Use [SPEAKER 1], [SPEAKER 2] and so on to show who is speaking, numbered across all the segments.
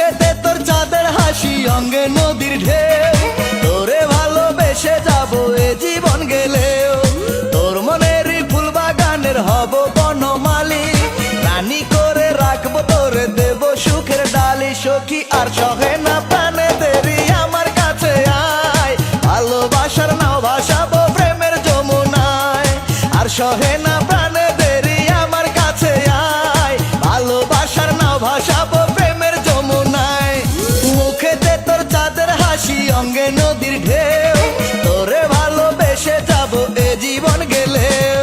[SPEAKER 1] মুখেতে তোর চাঁদের হাসি, অঙ্গে নদীর ঢেউ। তোরে ভালোবেসে যাবো এ জীবন গেলেও, তোর মনেরই ফুল বাগানের হব বনমালী। রানী করে রাখবো তোরে, দেব সুখের ডালি। সখী আর সহে না প্রাণে দেরি, আমার কাছে আয়। ভালোবাসার নাও ভাসাবো প্রেমের যমুনায়। আর সহে না প্রাণে দেরি, আমার কাছে আয়। ভালোবাসার নাও ভাসাবো প্রেমের যমুনায়। মুখেতে তোর চাঁদের হাসি, অঙ্গে নদীর ঢেউ। তোরে ভালোবেসে যাবো এ জীবন গেলেও।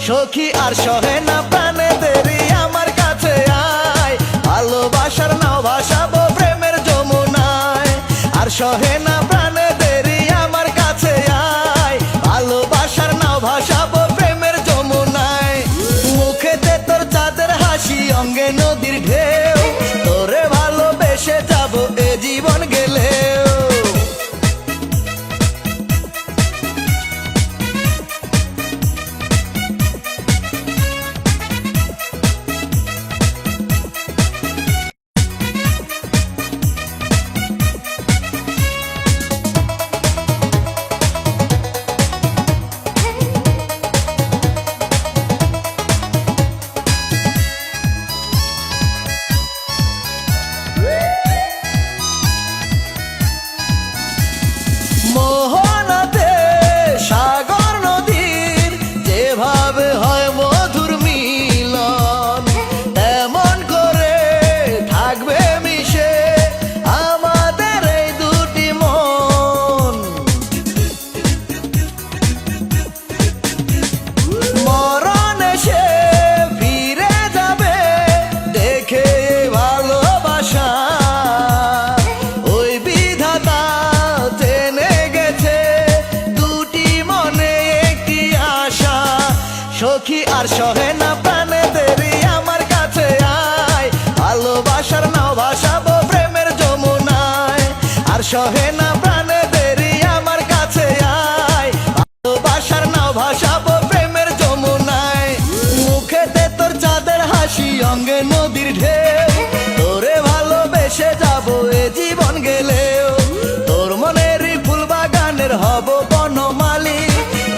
[SPEAKER 1] সখী আর সহে না প্রাণে দেরি, আমার কাছে আয়। ভালোবাসার নাও ভাসাবো প্রেমের যমুনায়। আর সহে না প্রাণে দেরি, আমার কাছে আয়। ভালোবাসার নাও ভাসাবো প্রেমের যমুনায়। মুখেতে তোর চাঁদের হাসি, অঙ্গে নদীর ঢেউ। তোরে ভালোবেসে যাবো এ জীবন গেলেও। মোহনাতে সাগর নদীর যেভাবে হয় মধুর মিলন, তেমন করে থাকবে মিশে আমাদের এই দুটি মন। মরণ এসে ফিরে যাবে দেখে ভালোবাসা, ওই বিধাতা সখী আর সহে না প্রাণে দেরি, আমার কাছে আয়। ভালোবাসার নাও ভাসাবো প্রেমের যমুনায়। আর সহে না প্রাণে দেরি, আমার কাছে আয়। ভালোবাসার নাও ভাসাবো প্রেমের যমুনায়। মুখেতে তোর চাঁদের হাসি, অঙ্গে নদীর ঢেউ। তোরে ভালোবেসে যাবো এ জীবন গেলেও, তোর মনেরই ফুল বাগানের হব বনমালী।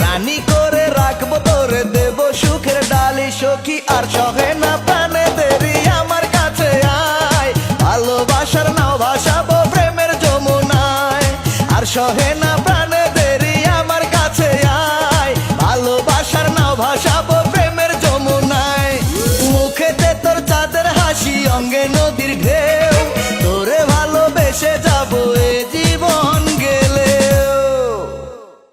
[SPEAKER 1] রানী করে রাখবো তোরে, দেব সুখের ডালি। সখী আর সহে না প্রাণে দেরি, আমার কাছে আয়। ভালোবাসার নাও ভাসাবো প্রেমের যমুনায়। আর সহে না প্রাণে দেরি, আমার কাছে আয়। ভালোবাসার নাও ভাসাবো প্রেমের যমুনায়। মুখেতে তোর চাঁদের হাসি, অঙ্গে নদীর ঢেউ। তোরে ভালোবেসে